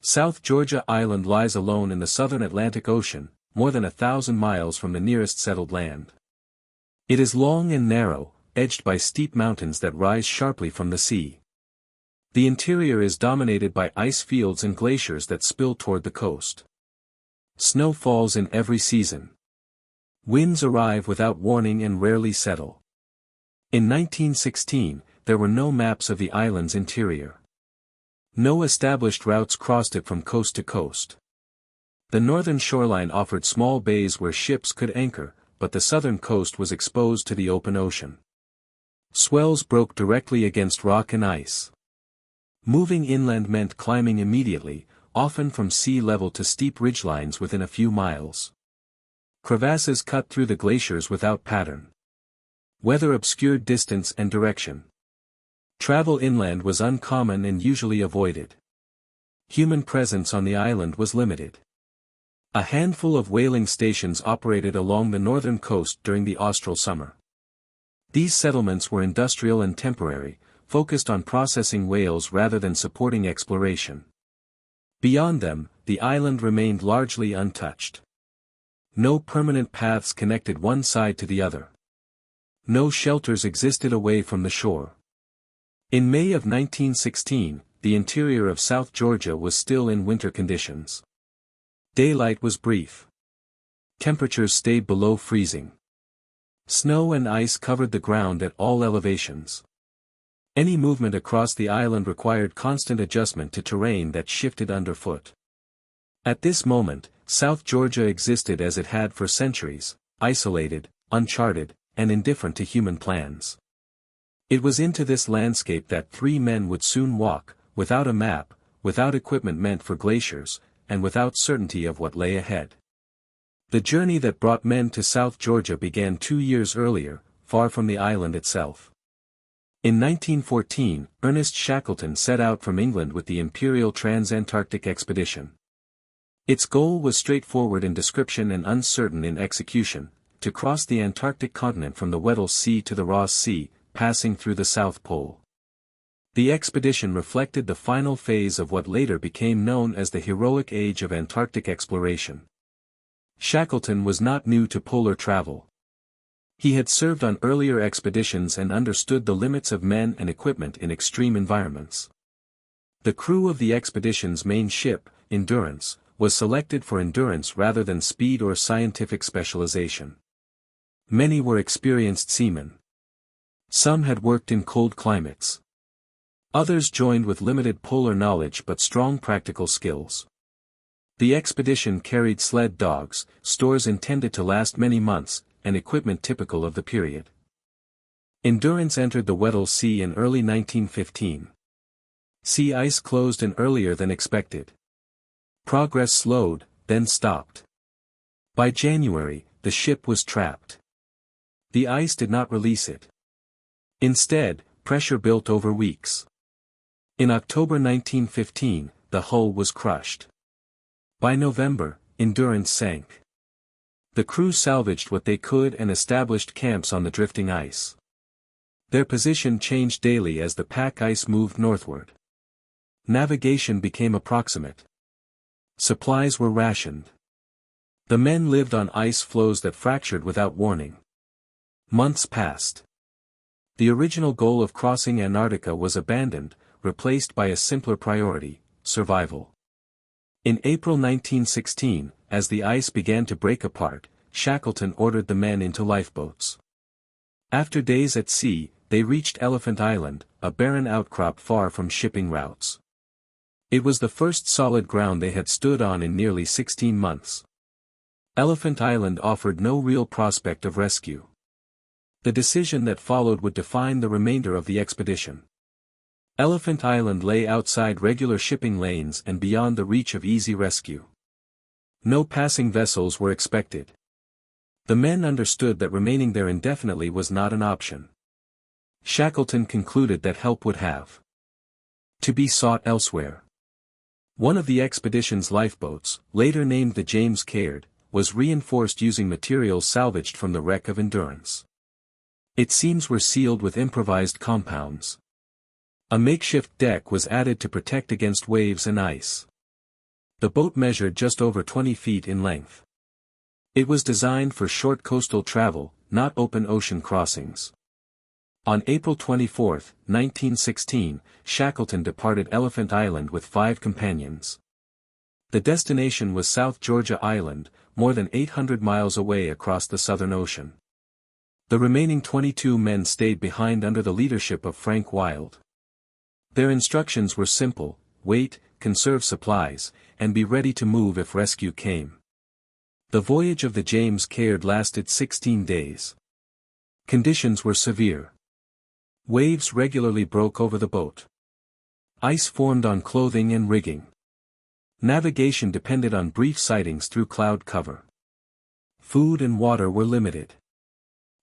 South Georgia Island lies alone in the southern Atlantic Ocean, more than 1,000 miles from the nearest settled land. It is long and narrow, edged by steep mountains that rise sharply from the sea. The interior is dominated by ice fields and glaciers that spill toward the coast. Snow falls in every season. Winds arrive without warning and rarely settle. In 1916, there were no maps of the island's interior. No established routes crossed it from coast to coast. The northern shoreline offered small bays where ships could anchor, but the southern coast was exposed to the open ocean. Swells broke directly against rock and ice. Moving inland meant climbing immediately, often from sea level to steep ridgelines within a few miles. Crevasses cut through the glaciers without pattern. Weather obscured distance and direction. Travel inland was uncommon and usually avoided. Human presence on the island was limited. A handful of whaling stations operated along the northern coast during the austral summer. These settlements were industrial and temporary, focused on processing whales rather than supporting exploration. Beyond them, the island remained largely untouched. No permanent paths connected one side to the other. No shelters existed away from the shore. In May of 1916, the interior of South Georgia was still in winter conditions. Daylight was brief. Temperatures stayed below freezing. Snow and ice covered the ground at all elevations. Any movement across the island required constant adjustment to terrain that shifted underfoot. At this moment, South Georgia existed as it had for centuries, isolated, uncharted, and indifferent to human plans. It was into this landscape that three men would soon walk, without a map, without equipment meant for glaciers, and without certainty of what lay ahead. The journey that brought men to South Georgia began 2 years earlier, far from the island itself. In 1914, Ernest Shackleton set out from England with the Imperial Trans-Antarctic Expedition. Its goal was straightforward in description and uncertain in execution: to cross the Antarctic continent from the Weddell Sea to the Ross Sea, passing through the South Pole. The expedition reflected the final phase of what later became known as the heroic age of Antarctic exploration. Shackleton was not new to polar travel. He had served on earlier expeditions and understood the limits of men and equipment in extreme environments. The crew of the expedition's main ship, Endurance, was selected for endurance rather than speed or scientific specialization. Many were experienced seamen. Some had worked in cold climates. Others joined with limited polar knowledge but strong practical skills. The expedition carried sled dogs, stores intended to last many months, and equipment typical of the period. Endurance entered the Weddell Sea in early 1915. Sea ice closed in earlier than expected. Progress slowed, then stopped. By January, the ship was trapped. The ice did not release it. Instead, pressure built over weeks. In October 1915, the hull was crushed. By November, Endurance sank. The crew salvaged what they could and established camps on the drifting ice. Their position changed daily as the pack ice moved northward. Navigation became approximate. Supplies were rationed. The men lived on ice floes that fractured without warning. Months passed. The original goal of crossing Antarctica was abandoned, replaced by a simpler priority: survival. In April 1916, as the ice began to break apart, Shackleton ordered the men into lifeboats. After days at sea, they reached Elephant Island, a barren outcrop far from shipping routes. It was the first solid ground they had stood on in nearly 16 months. Elephant Island offered no real prospect of rescue. The decision that followed would define the remainder of the expedition. Elephant Island lay outside regular shipping lanes and beyond the reach of easy rescue. No passing vessels were expected. The men understood that remaining there indefinitely was not an option. Shackleton concluded that help would have to be sought elsewhere. One of the expedition's lifeboats, later named the James Caird, was reinforced using materials salvaged from the wreck of Endurance. Its seams were sealed with improvised compounds. A makeshift deck was added to protect against waves and ice. The boat measured just over 20 feet in length. It was designed for short coastal travel, not open ocean crossings. On April 24, 1916, Shackleton departed Elephant Island with 5 companions. The destination was South Georgia Island, more than 800 miles away across the Southern Ocean. The remaining 22 men stayed behind under the leadership of Frank Wild. Their instructions were simple: wait, conserve supplies, and be ready to move if rescue came. The voyage of the James Caird lasted 16 days. Conditions were severe. Waves regularly broke over the boat. Ice formed on clothing and rigging. Navigation depended on brief sightings through cloud cover. Food and water were limited.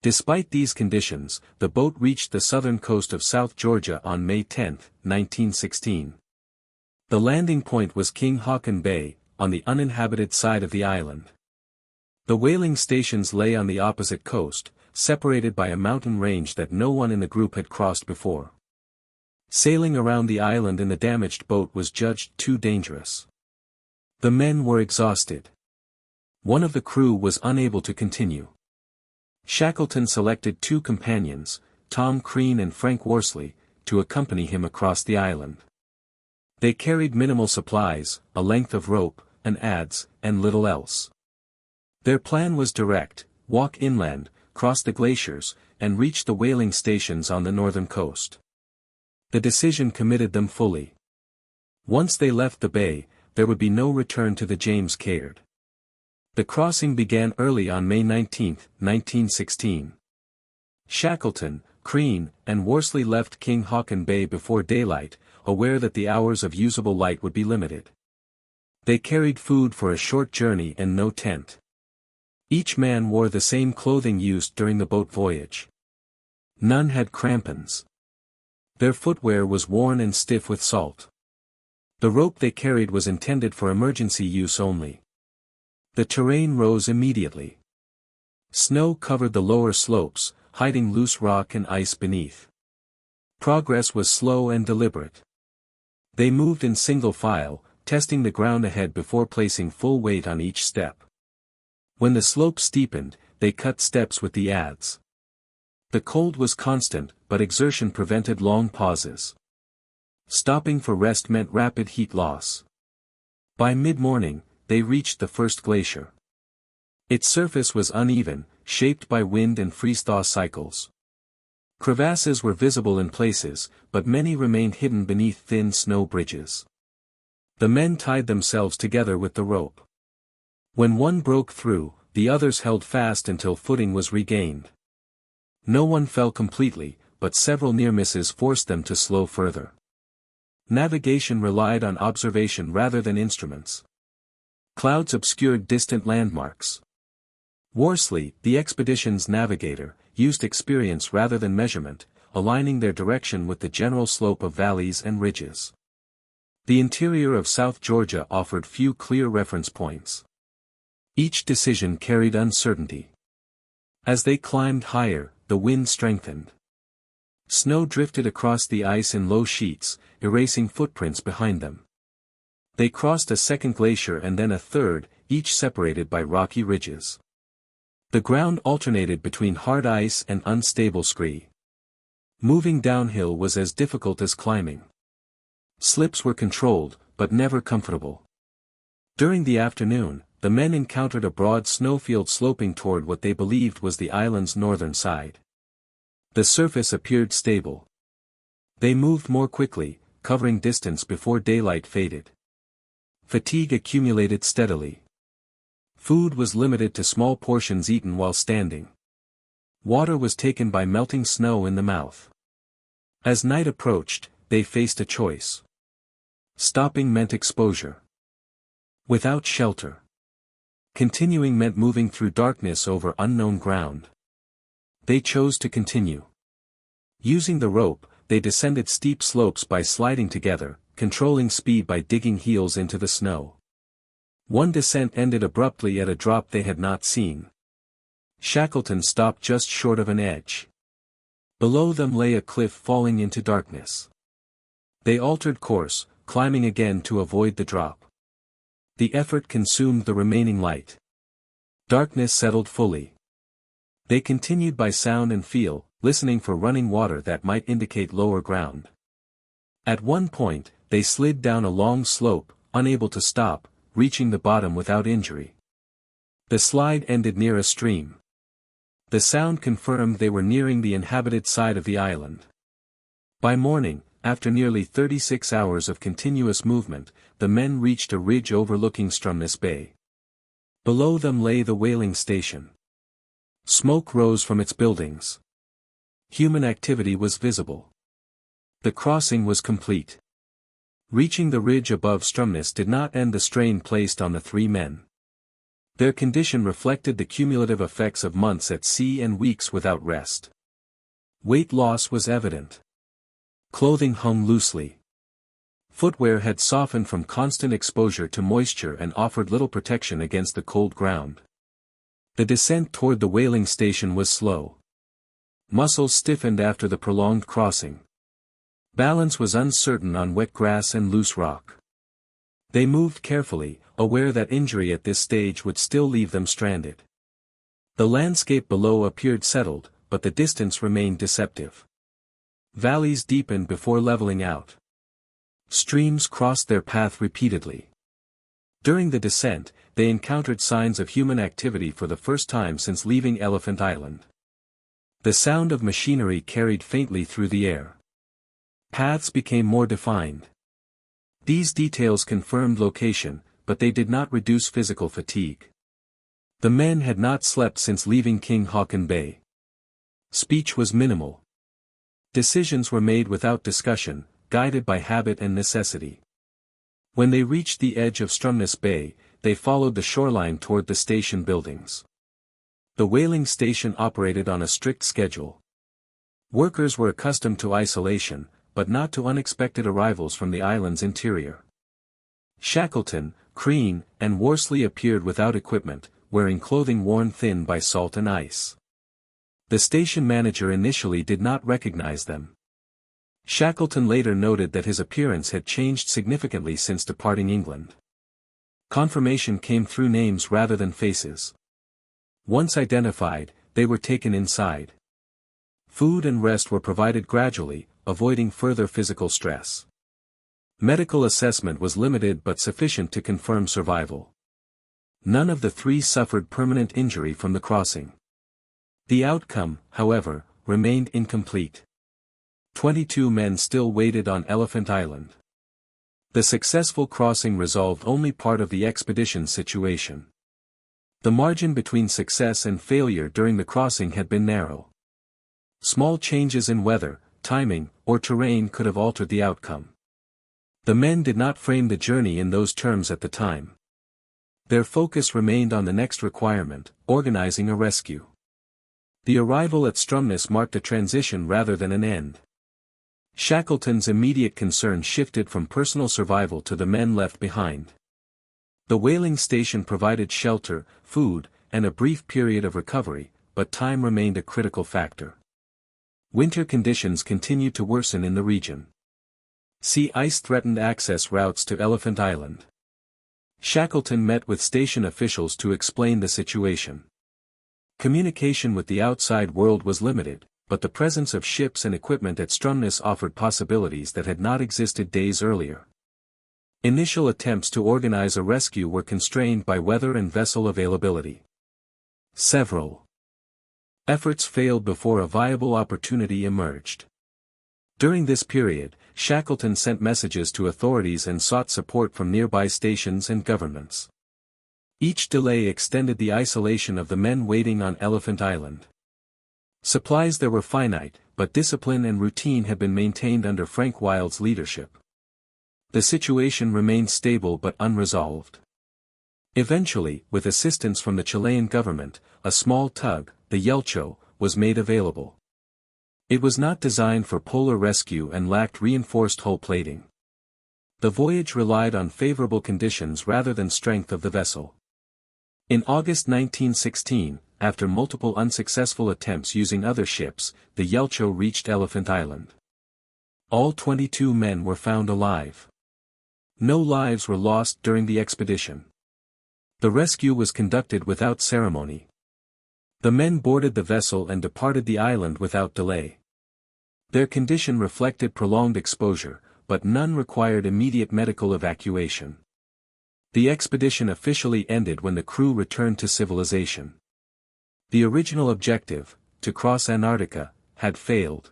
Despite these conditions, the boat reached the southern coast of South Georgia on May 10, 1916. The landing point was King Haakon Bay, on the uninhabited side of the island. The whaling stations lay on the opposite coast, separated by a mountain range that no one in the group had crossed before. Sailing around the island in the damaged boat was judged too dangerous. The men were exhausted. One of the crew was unable to continue. Shackleton selected 2 companions, Tom Crean and Frank Worsley, to accompany him across the island. They carried minimal supplies, a length of rope, an adze, and little else. Their plan was direct: walk inland, cross the glaciers, and reach the whaling stations on the northern coast. The decision committed them fully. Once they left the bay, there would be no return to the James Caird. The crossing began early on May 19, 1916. Shackleton, Crean, and Worsley left King Haakon Bay before daylight, aware that the hours of usable light would be limited. They carried food for a short journey and no tent. Each man wore the same clothing used during the boat voyage. None had crampons. Their footwear was worn and stiff with salt. The rope they carried was intended for emergency use only. The terrain rose immediately. Snow covered the lower slopes, hiding loose rock and ice beneath. Progress was slow and deliberate. They moved in single file, testing the ground ahead before placing full weight on each step. When the slope steepened, they cut steps with the adze. The cold was constant, but exertion prevented long pauses. Stopping for rest meant rapid heat loss. By mid-morning, they reached the first glacier. Its surface was uneven, shaped by wind and freeze-thaw cycles. Crevasses were visible in places, but many remained hidden beneath thin snow bridges. The men tied themselves together with the rope. When one broke through, the others held fast until footing was regained. No one fell completely, but several near misses forced them to slow further. Navigation relied on observation rather than instruments. Clouds obscured distant landmarks. Worsley, the expedition's navigator, used experience rather than measurement, aligning their direction with the general slope of valleys and ridges. The interior of South Georgia offered few clear reference points. Each decision carried uncertainty. As they climbed higher, the wind strengthened. Snow drifted across the ice in low sheets, erasing footprints behind them. They crossed a second glacier and then a third, each separated by rocky ridges. The ground alternated between hard ice and unstable scree. Moving downhill was as difficult as climbing. Slips were controlled, but never comfortable. During the afternoon, the men encountered a broad snowfield sloping toward what they believed was the island's northern side. The surface appeared stable. They moved more quickly, covering distance before daylight faded. Fatigue accumulated steadily. Food was limited to small portions eaten while standing. Water was taken by melting snow in the mouth. As night approached, they faced a choice. Stopping meant exposure. Without shelter. Continuing meant moving through darkness over unknown ground. They chose to continue. Using the rope, they descended steep slopes by sliding together, controlling speed by digging heels into the snow. One descent ended abruptly at a drop they had not seen. Shackleton stopped just short of an edge. Below them lay a cliff falling into darkness. They altered course, climbing again to avoid the drop. The effort consumed the remaining light. Darkness settled fully. They continued by sound and feel, listening for running water that might indicate lower ground. At one point, they slid down a long slope, unable to stop, reaching the bottom without injury. The slide ended near a stream. The sound confirmed they were nearing the inhabited side of the island. By morning, after nearly 36 hours of continuous movement, the men reached a ridge overlooking Stromness Bay. Below them lay the whaling station. Smoke rose from its buildings. Human activity was visible. The crossing was complete. Reaching the ridge above Stromness did not end the strain placed on the three men. Their condition reflected the cumulative effects of months at sea and weeks without rest. Weight loss was evident. Clothing hung loosely. Footwear had softened from constant exposure to moisture and offered little protection against the cold ground. The descent toward the whaling station was slow. Muscles stiffened after the prolonged crossing. Balance was uncertain on wet grass and loose rock. They moved carefully, aware that injury at this stage would still leave them stranded. The landscape below appeared settled, but the distance remained deceptive. Valleys deepened before leveling out. Streams crossed their path repeatedly. During the descent, they encountered signs of human activity for the first time since leaving Elephant Island. The sound of machinery carried faintly through the air. Paths became more defined. These details confirmed location, but they did not reduce physical fatigue. The men had not slept since leaving King Haakon Bay. Speech was minimal. Decisions were made without discussion, guided by habit and necessity. When they reached the edge of Stromness Bay, they followed the shoreline toward the station buildings. The whaling station operated on a strict schedule. Workers were accustomed to isolation, but not to unexpected arrivals from the island's interior. Shackleton, Crean, and Worsley appeared without equipment, wearing clothing worn thin by salt and ice. The station manager initially did not recognize them. Shackleton later noted that his appearance had changed significantly since departing England. Confirmation came through names rather than faces. Once identified, they were taken inside. Food and rest were provided gradually, avoiding further physical stress. Medical assessment was limited but sufficient to confirm survival. None of the three suffered permanent injury from the crossing. The outcome, however, remained incomplete. 22 men still waited on Elephant Island. The successful crossing resolved only part of the expedition's situation. The margin between success and failure during the crossing had been narrow. Small changes in weather, timing, or terrain could have altered the outcome. The men did not frame the journey in those terms at the time. Their focus remained on the next requirement, organizing a rescue. The arrival at Stromness marked a transition rather than an end. Shackleton's immediate concern shifted from personal survival to the men left behind. The whaling station provided shelter, food, and a brief period of recovery, but time remained a critical factor. Winter conditions continued to worsen in the region. Sea ice threatened access routes to Elephant Island. Shackleton met with station officials to explain the situation. Communication with the outside world was limited, but the presence of ships and equipment at Stromness offered possibilities that had not existed days earlier. Initial attempts to organize a rescue were constrained by weather and vessel availability. Several efforts failed before a viable opportunity emerged. During this period, Shackleton sent messages to authorities and sought support from nearby stations and governments. Each delay extended the isolation of the men waiting on Elephant Island. Supplies there were finite, but discipline and routine had been maintained under Frank Wild's leadership. The situation remained stable but unresolved. Eventually, with assistance from the Chilean government, a small tug, the Yelcho, was made available. It was not designed for polar rescue and lacked reinforced hull plating. The voyage relied on favorable conditions rather than strength of the vessel. In August 1916, after multiple unsuccessful attempts using other ships, the Yelcho reached Elephant Island. All 22 men were found alive. No lives were lost during the expedition. The rescue was conducted without ceremony. The men boarded the vessel and departed the island without delay. Their condition reflected prolonged exposure, but none required immediate medical evacuation. The expedition officially ended when the crew returned to civilization. The original objective, to cross Antarctica, had failed.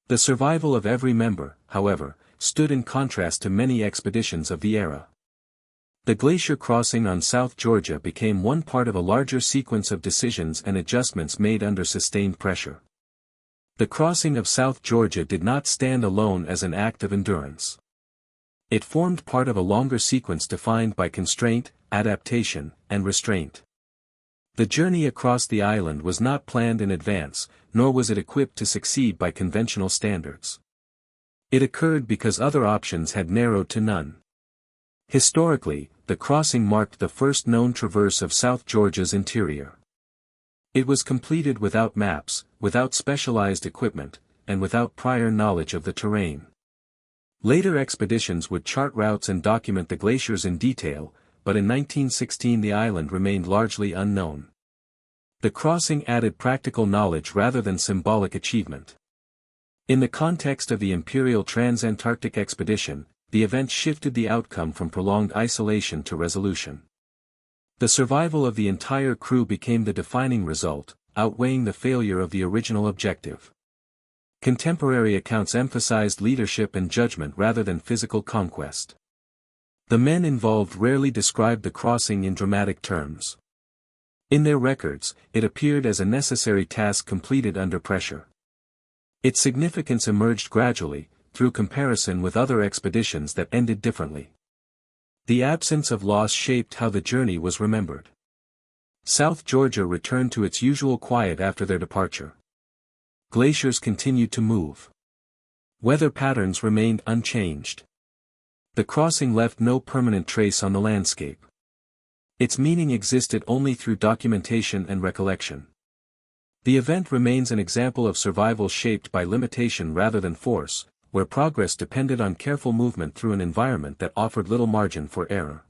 The survival of every member, however, stood in contrast to many expeditions of the era. The glacier crossing on South Georgia became one part of a larger sequence of decisions and adjustments made under sustained pressure. The crossing of South Georgia did not stand alone as an act of endurance. It formed part of a longer sequence defined by constraint, adaptation, and restraint. The journey across the island was not planned in advance, nor was it equipped to succeed by conventional standards. It occurred because other options had narrowed to none. Historically, the crossing marked the first known traverse of South Georgia's interior. It was completed without maps, without specialized equipment, and without prior knowledge of the terrain. Later expeditions would chart routes and document the glaciers in detail, but in 1916 the island remained largely unknown. The crossing added practical knowledge rather than symbolic achievement. In the context of the Imperial Trans-Antarctic Expedition, the event shifted the outcome from prolonged isolation to resolution. The survival of the entire crew became the defining result, outweighing the failure of the original objective. Contemporary accounts emphasized leadership and judgment rather than physical conquest. The men involved rarely described the crossing in dramatic terms. In their records, it appeared as a necessary task completed under pressure. Its significance emerged gradually, through comparison with other expeditions that ended differently. The absence of loss shaped how the journey was remembered. South Georgia returned to its usual quiet after their departure. Glaciers continued to move. Weather patterns remained unchanged. The crossing left no permanent trace on the landscape. Its meaning existed only through documentation and recollection. The event remains an example of survival shaped by limitation rather than force, where progress depended on careful movement through an environment that offered little margin for error.